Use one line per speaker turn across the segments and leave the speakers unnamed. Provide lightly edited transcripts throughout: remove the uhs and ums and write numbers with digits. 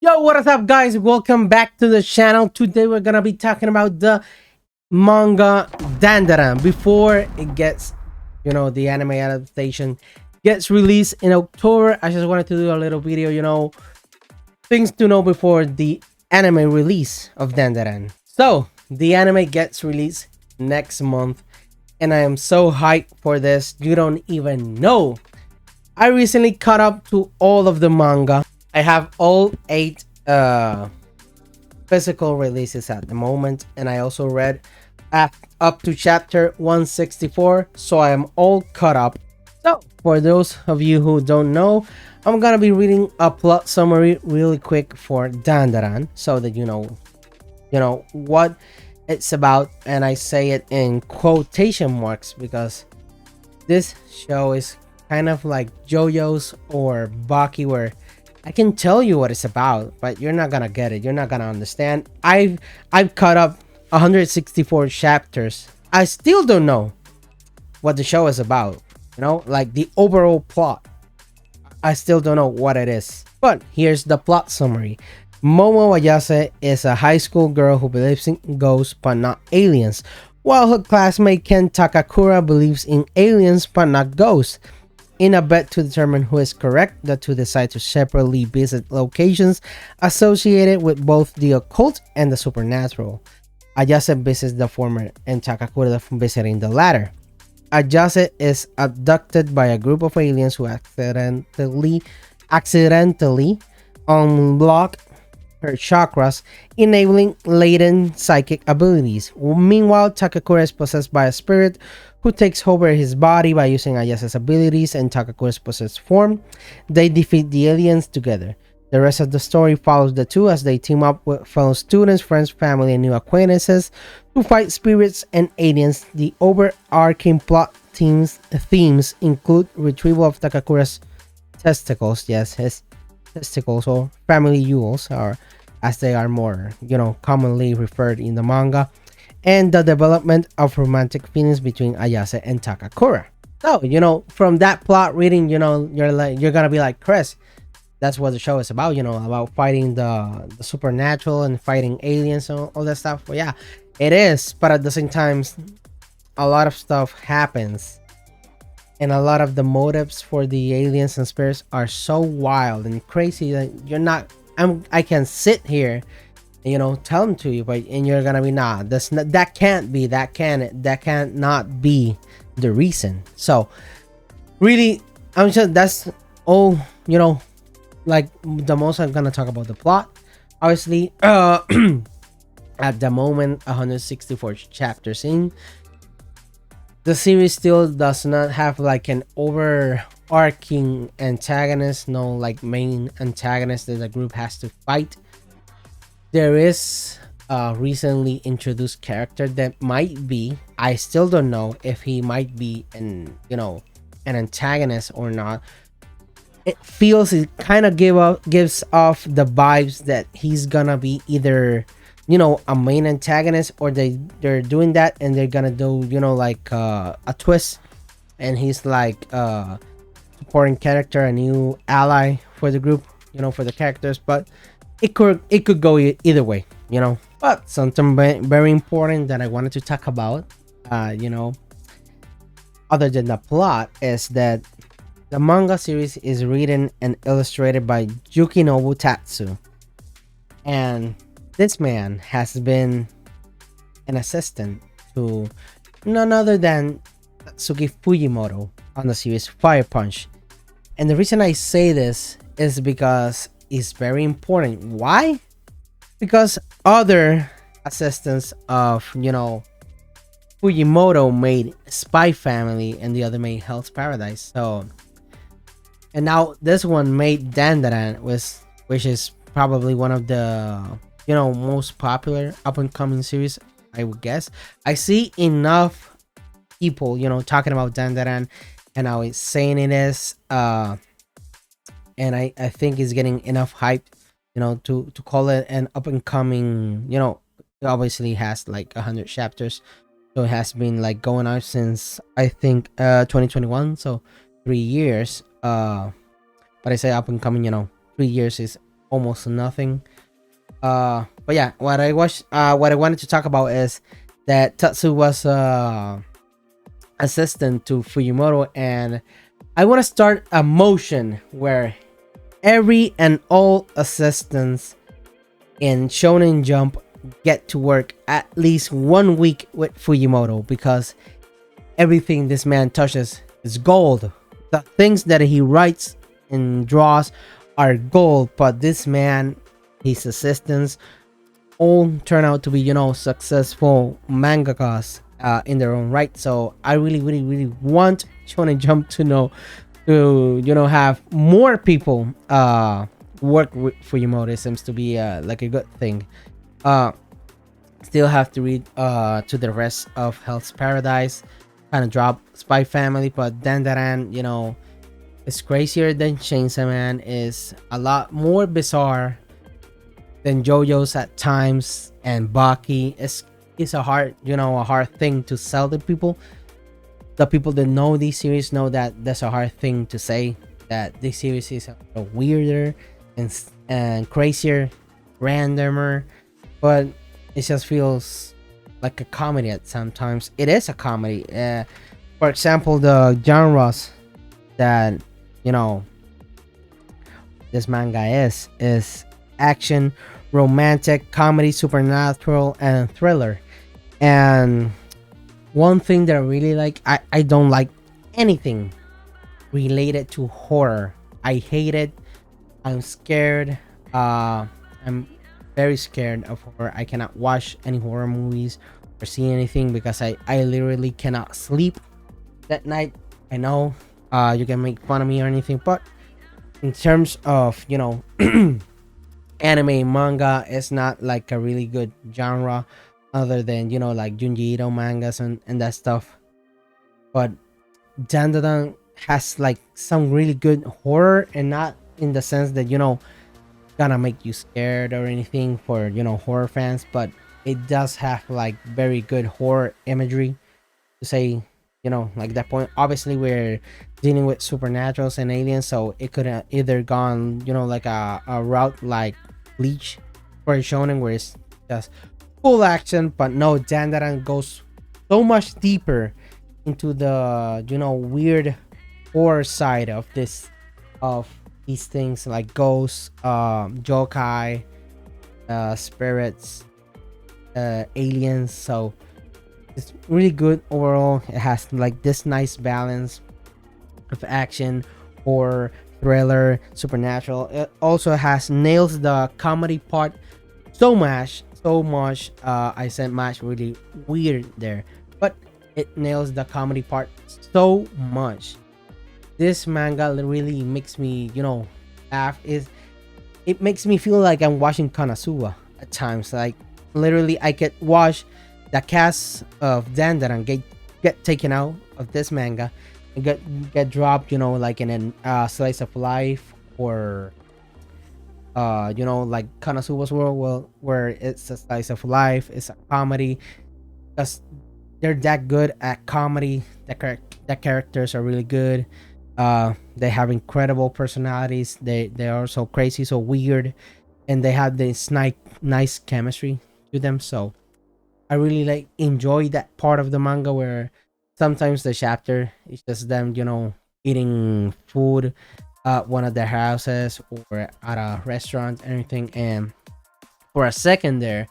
Yo, what is up, guys? Welcome back to the channel. Today we're gonna be talking about the manga Dandadan before it gets, the anime adaptation gets released in October. I just wanted to do a little video, things to know before the anime release of Dandadan. So the anime gets released next month, and I am so hyped for this. You don't even know. I recently caught up to all of the manga. I have all 8 physical releases at the moment, and I also read up to chapter 164, so I am all caught up. So for those of you who don't know, I'm gonna be reading a plot summary really quick for Dandadan, so that you know what it's about, and I say it in quotation marks because this show is kind of like JoJo's or Baki, where I can tell you what it's about, but you're not gonna get it. You're not gonna understand. I've caught up 164 chapters. I still don't know what the show is about. Like the overall plot. I still don't know what it is. But here's the plot summary. Momo Ayase is a high school girl who believes in ghosts but not aliens, while her classmate Ken Takakura believes in aliens but not ghosts. In a bet to determine who is correct, the two decide to separately visit locations associated with both the occult and the supernatural. Ayase visits the former and Takakura visiting the latter. Ayase is abducted by a group of aliens who accidentally unlock her chakras, enabling latent psychic abilities. Meanwhile, Takakura is possessed by a spirit who takes over his body by using Ayase's abilities and Takakura's possessed form. They defeat the aliens together. The rest of the story follows the two as they team up with fellow students, friends, family, and new acquaintances to fight spirits and aliens. The overarching plot themes include retrieval of Takakura's testicles, yes, his testicles, or family jewels, or as they are more commonly referred in the manga, and the development of romantic feelings between Ayase and Takakura. So from that plot reading, you're gonna be like, Chris, that's what the show is about, about fighting the supernatural and fighting aliens and all that stuff. Well, yeah, it is, but at the same time, a lot of stuff happens, and a lot of the motives for the aliens and spirits are so wild and crazy that I can sit here and tell them to you, and you're gonna be, nah, that can't not be the reason. So really, I'm sure that's all, like the most I'm gonna talk about the plot. Obviously, at the moment, 164 chapters in, the series still does not have like an overarching antagonist, no like main antagonist that the group has to fight. There is a recently introduced character that might be, I still don't know if he might be an antagonist or not. It kind of gives off the vibes that he's gonna be either a main antagonist, or they're doing that and they're gonna do like a twist, and he's like a supporting character, a new ally for the group, for the characters. But it could go either way, but something very important that I wanted to talk about, other than the plot, is that the manga series is written and illustrated by Jukin Tatsu, and this man has been an assistant to none other than Tatsuki Fujimoto on the series Fire Punch. And the reason I say this is because it's very important. Why? Because other assistants of Fujimoto made Spy Family, and the other made Hell's Paradise. So, and now this one made Dandadan, which is probably one of the most popular up and coming series, I would guess. I see enough people talking about Dandadan, and how it's saying it is, and I think it's getting enough hype to call it an up and coming. It obviously has like 100 chapters, so it has been like going on since I think 2021, so 3 years. But I say up and coming, 3 years is almost nothing. But yeah, what I wanted to talk about is that Tatsu was assistant to Fujimoto, and I want to start a motion where every and all assistants in Shonen Jump get to work at least 1 week with Fujimoto, because everything this man touches is gold. The things that he writes and draws are gold, but this man, his assistants, all turn out to be, successful mangakas in their own right. So I really, really, really want Shonen Jump to have more people work with Fujimoto. It seems to be like a good thing. Still have to read to the rest of Hell's Paradise. Kind of drop Spy Family, but Dandadan, is crazier than Chainsaw Man. Is a lot more bizarre than JoJo's at times, and Baki is a hard thing to sell to people. The people that know these series know that that's a hard thing to say, that this series is a weirder and crazier, randomer, but it just feels like a comedy at sometimes. It is a comedy. For example, the genres that this manga is action, romantic, comedy, supernatural, and thriller. And one thing that I really like, I don't like anything related to horror. I hate it. I'm scared. I'm very scared of horror. I cannot watch any horror movies or see anything because I literally cannot sleep that night. I know you can make fun of me or anything, but in terms of anime, manga, it's not like a really good genre other than like Junji Ito mangas and that stuff. But Dandadan has like some really good horror, and not in the sense that gonna make you scared or anything for horror fans, but it does have like very good horror imagery to say, like that point. Obviously we're dealing with supernaturals and aliens, so it could have either gone like a route like Bleach for a shonen where it's just full action, but no, Dandadan goes so much deeper into the weird horror side of these things, like ghosts, yokai, spirits, aliens. So it's really good overall. It has like this nice balance of action, horror, thriller, supernatural. It also nails the comedy part so much. I said much really weird there, but it nails the comedy part so much. This manga really makes me laugh. It makes me feel like I'm watching Konosuba at times. Like literally I could watch the cast of Dandadan get taken out of this manga and get dropped like in a slice of life, or like Konosuba's world, where it's a slice of life, it's a comedy, because they're that good at comedy. The characters are really good. They have incredible personalities. They are so crazy, so weird, and they have this nice chemistry to them. So I really enjoy that part of the manga where sometimes the chapter is just them eating food at one of their houses or at a restaurant and everything, and for a second there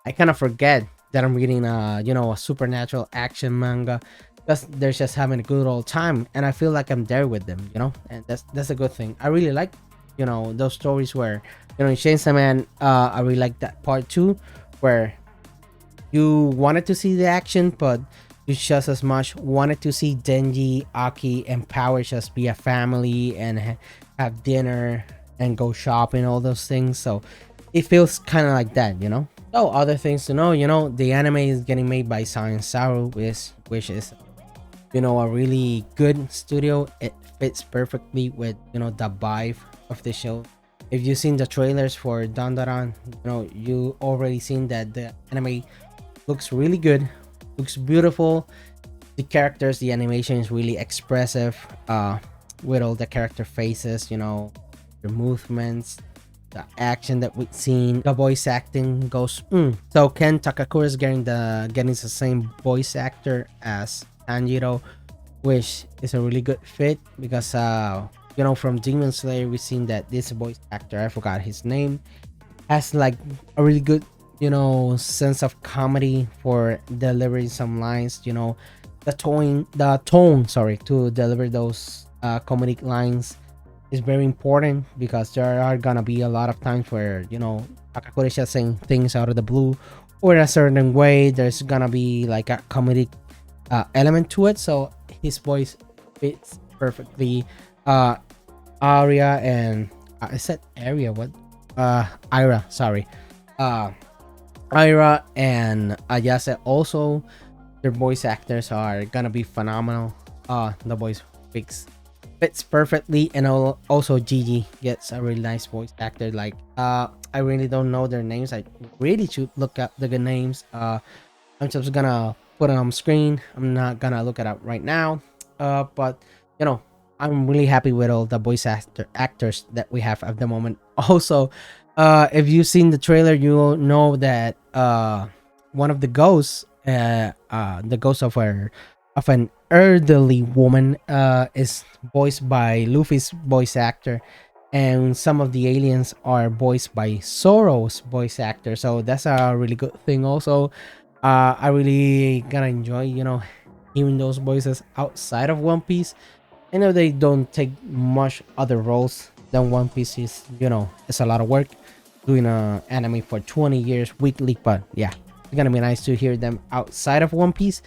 I kind of forget that I'm reading a supernatural action manga, because they're just having a good old time, and I feel like I'm there with them, and that's a good thing. I really like those stories where in Chainsaw Man, I really like that part too, where you wanted to see the action, but you just as much wanted to see Denji, Aki, and Power just be a family and have dinner and go shopping, all those things. So it feels kind of like that, So other things to know, the anime is getting made by Science Saru, which is a really good studio. It fits perfectly with the vibe of the show. If you've seen the trailers for Dandadan, you already seen that the anime looks really good, looks beautiful. The characters, the animation is really expressive. with all the character faces, you know, the movements, the action that we've seen. The voice acting goes So Ken Takakura is getting the same voice actor as Tanjiro, which is a really good fit because you know, from Demon Slayer we've seen that this voice actor, I forgot his name, has like a really good, you know, sense of comedy for delivering some lines, you know, the tone, sorry, to deliver those comedic lines is very important because there are gonna be a lot of times where, you know, Takakura is just saying things out of the blue or in a certain way. There's gonna be like a comedic element to it, so his voice fits perfectly. Aria and I said Aria, what? Ira, sorry. Ira and Ayase also, their voice actors are gonna be phenomenal. The voice fits perfectly, and also Gigi gets a really nice voice actor. Like I really don't know their names. I really should look up the good names. I'm just gonna put it on screen. I'm not gonna look it up right now. But you know, I'm really happy with all the voice actors that we have at the moment. Also, if you've seen the trailer, you know that one of the ghosts, the ghost of an elderly woman, is voiced by Luffy's voice actor, and some of the aliens are voiced by Zoro's voice actor. So that's a really good thing. Also, I really gonna enjoy, you know, hearing those voices outside of One Piece. I know they don't take much other roles than One Piece is, you know, it's a lot of work doing a anime for 20 years weekly, but yeah, it's gonna be nice to hear them outside of One Piece,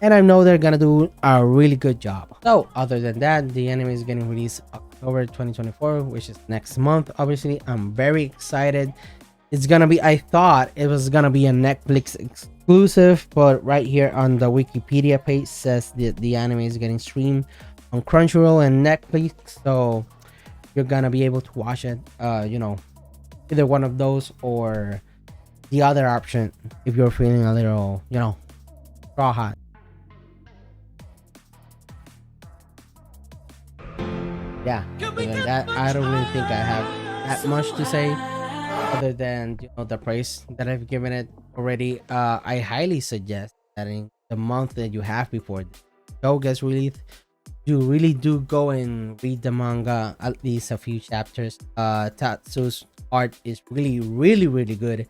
and I know they're gonna do a really good job. So other than that, the anime is getting released October 2024, which is next month. Obviously, I'm very excited. It's gonna be, I thought it was gonna be a Netflix exclusive, but right here on the Wikipedia page says that the anime is getting streamed on Crunchyroll and Netflix, so you're gonna be able to watch it, you know, either one of those or the other option if you're feeling a little, you know, raw hot. Yeah, other than that, I don't really think I have that much to say other than, you know, the praise that I've given it already. I highly suggest that in the month that you have before the show gets released, you really do go and read the manga, at least a few chapters. Tatsu's art is really good.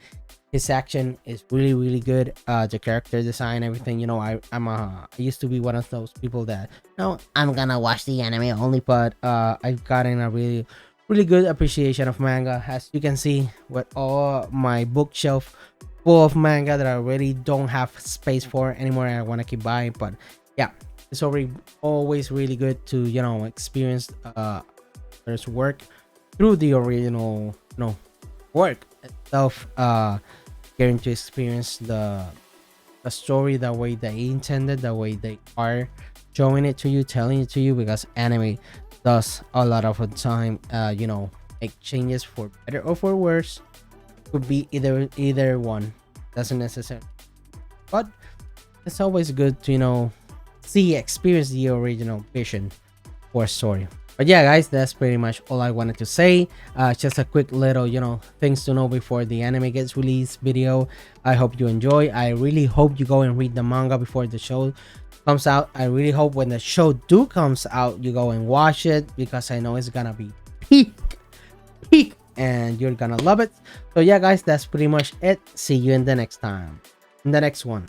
His action is really good. The character design, everything, you know, I used to be one of those people that, no, I'm gonna watch the anime only, but I've gotten a really good appreciation of manga, as you can see with all my bookshelf full of manga that I really don't have space for anymore. I want to keep buying, but yeah, it's always really good to, you know, experience there's work through the original, you know, work itself. Getting to experience the story the way they intended, the way they are showing it to you, telling it to you, because anime does a lot of the time, you know, make changes for better or for worse. Could be either one, doesn't necessarily, but it's always good to, you know, experience the original vision or story. But yeah, guys, that's pretty much all I wanted to say. Just a quick little, you know, things to know before the anime gets released video. I hope you enjoy. I really hope you go and read the manga before the show comes out. I really hope when the show comes out, you go and watch it, because I know it's gonna be peak, and you're gonna love it. So yeah, guys, that's pretty much it. See you in the next one.